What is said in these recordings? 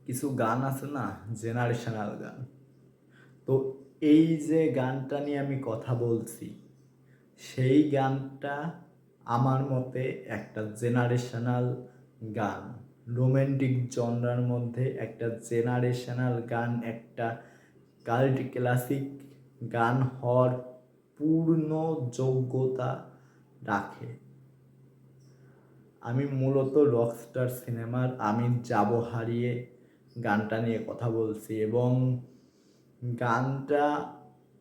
কিছু গান আছে না, জেনারেশনাল গান। তো এই যে গানটা নিয়ে আমি কথা বলছি, সেই গানটা আমার মতে একটা জেনারেশনাল গান। রোমান্টিক জনরার মধ্যে একটা জেনারেশনাল গান, একটা কাল্ট ক্লাসিক গান হওয়ার পূর্ণ যোগ্যতা রাখে। আমি মূলত রকস্টার সিনেমার আমি যাব হারিয়ে গানটা নিয়ে কথা বলছি, এবং গানটা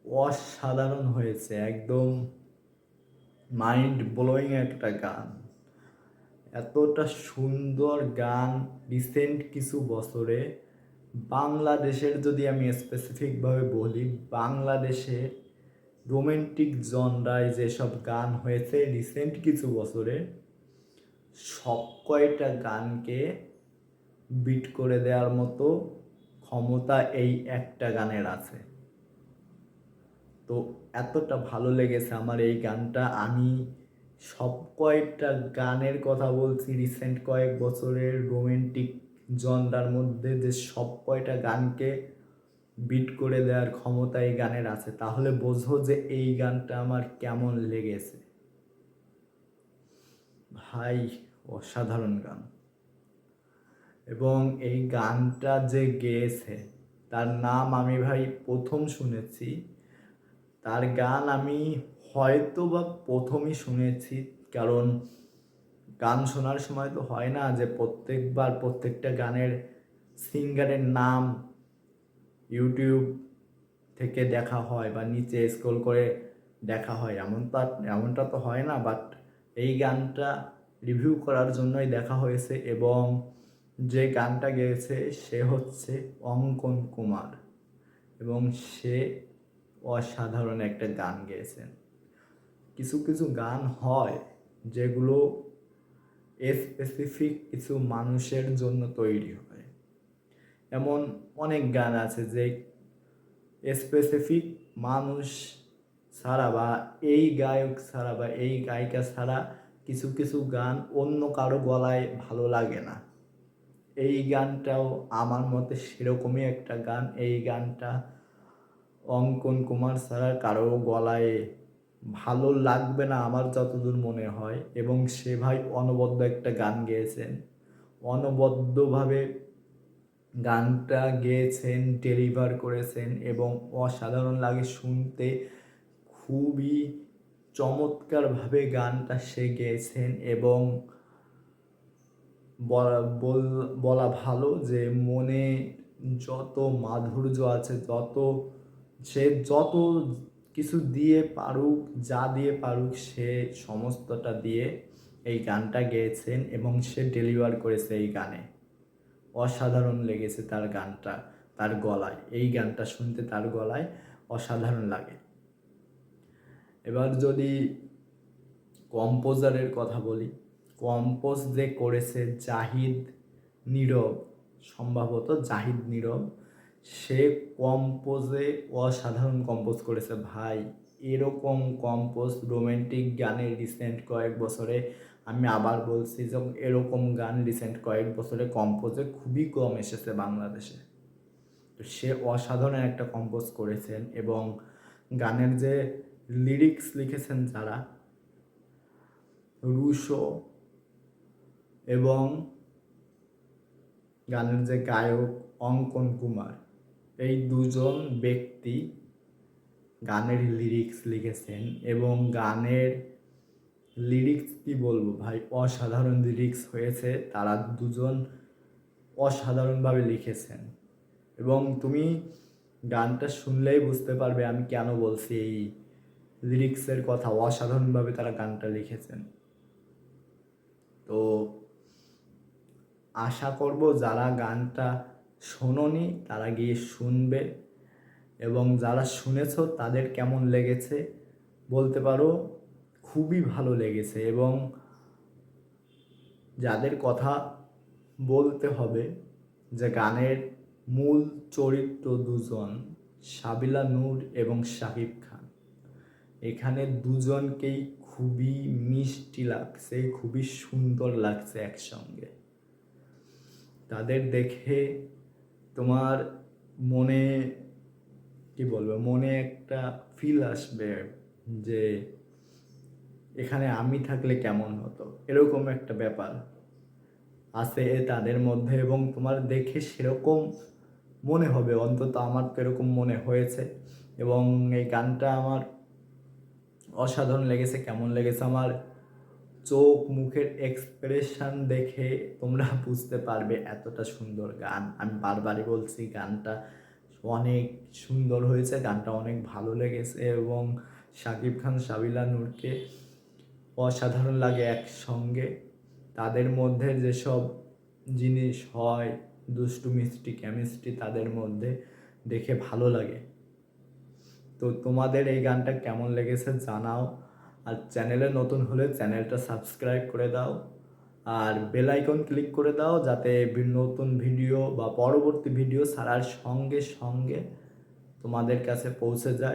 অসাধারণ হয়েছে, একদম মাইন্ড ব্লোয়িং একটা গান। এতটা সুন্দর গান রিসেন্ট কিছু বছরে বাংলাদেশের, যদি আমি স্পেসিফিকভাবে বলি, বাংলাদেশের রোমান্টিক জনরায় যেসব গান হয়েছে রিসেন্ট কিছু বছরে, সব কয়টা গানকে বিট করে দেওয়ার মতো ক্ষমতা এই একটা গানের আছে। তো এতটা ভালো লেগেছে আমার এই গানটা। আমি সব কয়েকটা গানের কথা বলছি রিসেন্ট কয়েক বছরের রোমান্টিক জনরার মধ্যে, যে সব কয়টা গানকে বিট করে দেওয়ার ক্ষমতা এই গানের আছে, তাহলে বোঝো যে এই গানটা আমার কেমন লেগেছে। ভাই, অসাধারণ গান। এবং এই গানটা যে গেয়েছে, তার নাম আমি ভাই প্রথম শুনেছি। তার গান আমি হয়তো বা প্রথমই শুনেছি, কারণ গান শোনার সময় তো হয় না যে প্রত্যেকবার প্রত্যেকটা গানের সিঙ্গারের নাম ইউটিউব থেকে দেখা হয় বা নিচে স্ক্রল করে দেখা হয়, এমনটা তো হয় না। বাট এই গানটা রিভিউ করার জন্যই দেখা হয়েছে, এবং যে গানটা গেয়েছে সে হচ্ছে অঙ্কন কুমার, এবং সে অসাধারণ একটা গান গেয়েছেন। কিছু কিছু গান হয় যেগুলো স্পেসিফিক কিছু মানুষের জন্য তৈরি হয়। এমন অনেক গান আছে যে স্পেসিফিক মানুষ ছাড়া বা এই গায়ক ছাড়া বা এই গায়িকা ছাড়া কিছু কিছু গান অন্য কারো গলায় ভালো লাগে না। এই গানটাও আমার মতে সেরকমই একটা গান। এই গানটা অঙ্কন কুমার ছাড়া কারো গলায় ভালো লাগবে না আমার যতদূর মনে হয়। এবং সে ভাই অনবদ্য একটা গান গেয়েছেন, অনবদ্যভাবে গানটা গেয়েছেন, ডেলিভার করেছেন, এবং অসাধারণ লাগে শুনতে। খুবই চমৎকারভাবে গানটা সে গেয়েছেন, এবং বলা ভালো যে মনে যত মাধুর্য আছে, যত কিছু দিয়ে পারুক, যা দিয়ে পারুক, সে সমস্তটা দিয়ে এই গানটা গেয়েছেন, এবং সে ডেলিভার করেছে এই গানে। অসাধারণ লেগেছে তার গানটা, তার গলায়, এই গানটা শুনতে তার গলায় অসাধারণ লাগে। এবার যদি কম্পোজারের কথা বলি, কম্পোজ যে করেছে জাহিদ নীরব, সম্ভবত জাহিদ নীরব, সে কম্পোজে অসাধারণ কম্পোজ করেছে ভাই। এরকম কম্পোজ রোমান্টিক গানের রিসেন্ট কয়েক বছরে, আমি আবার বলছি যে এরকম গান রিসেন্ট কয়েক বছরে কম্পোজে খুবই কম এসেছে বাংলাদেশে। তো সে অসাধারণ একটা কম্পোজ করেছেন, এবং গানের যে লিরিক্স লিখেছেন যারা, রুশো এবং গানের যে গায়ক অঙ্কন কুমার, এই দুজন ব্যক্তি গানের লিরিক্স লিখেছেন। এবং গানের লিরিক্স কি বলবো ভাই, অসাধারণ লিরিক্স হয়েছে। তারা দুজন অসাধারণভাবে লিখেছেন, এবং তুমি গানটা শুনলেই বুঝতে পারবে আমি কেন বলছি এই লিরিক্সের কথা। অসাধারণভাবে তারা গানটা লিখেছেন। তো আশা করব যারা গানটা শোনোনি তারা গিয়ে শুনবে, এবং যারা শুনেছো তাদের কেমন লেগেছে বলতে পারো। খুবই ভালো লেগেছে। এবং যাদের কথা বলতে হবে, যে গানের মূল চরিত্র দুজন, সাবিলা নূর এবং শাকিব খান, এখানে দুজনকেই খুবই মিষ্টি লাগছে, খুবই সুন্দর লাগছে একসঙ্গে। তাদের দেখে তোমার মনে কি বলবো, মনে একটা ফিল আসবে যে এখানে আমি থাকলে কেমন হতো, এরকম একটা ব্যাপার আছে তাদের মধ্যে। এবং তোমার দেখে সেরকম মনে হবে, অন্তত আমার তো এরকম মনে হয়েছে। এবং এই গানটা আমার অসাধারণ লেগেছে। কেমন লেগেছে, আমার চোখ মুখের এক্সপ্রেশন দেখে তোমরা বুঝতে পারবে এতটা সুন্দর গান। আমি বারবারই বলছি গানটা অনেক সুন্দর হয়েছে, গানটা অনেক ভালো লেগেছে। এবং শাকিব খান সাবিলা নূরকে অসাধারণ লাগে একসঙ্গে। তাদের মধ্যে যেসব জিনিস হয়, দুষ্টু মিষ্টি কেমিস্ট্রি তাদের মধ্যে, দেখে ভালো লাগে। তো তোমাদের এই গানটা কেমন লেগেছে জানাও। আর চ্যানেলে নতুন হলে চ্যানেলটা সাবস্ক্রাইব করে দাও, আর বেল আইকন ক্লিক করে দাও, যাতে নতুন ভিডিও বা পরবর্তী ভিডিও ছাড়ার সঙ্গে সঙ্গে তোমাদের কাছে পৌঁছে যায়।